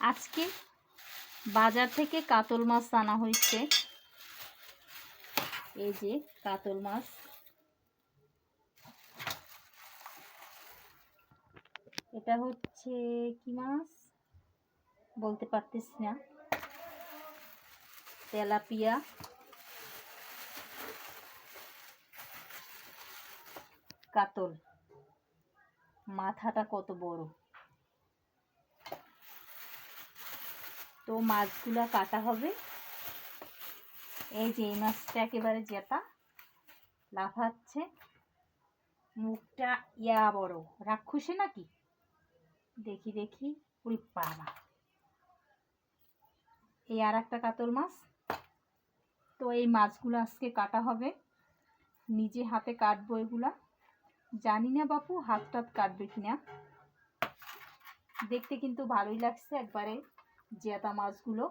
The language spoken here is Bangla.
আজকে বাজার থেকে কাতল মাছ আনা হয়েছে। এই যে কাতল মাছ, এটা হচ্ছে কি মাছ বলতে পারতেছি না, তেলাপিয়া। কাতল মাথাটা কত বড়। তো মাছগুলা কাটা হবে। এই যে এই মাছটা একেবারে জেতা, লাফাচ্ছে, মুখটা ইয়া বড়, রাক্ষসী নাকি, দেখি দেখি। উড়ি বাবা, এই আর একটা কাতল মাছ। তো এই মাছগুলো আজকে কাটা হবে, নিজে হাতে কাটবো এগুলা। জানি না বাপু হাত টাত কাটবে কিনা। দেখতে কিন্তু ভালোই লাগছে, একবারে জেতা মাছগুলো।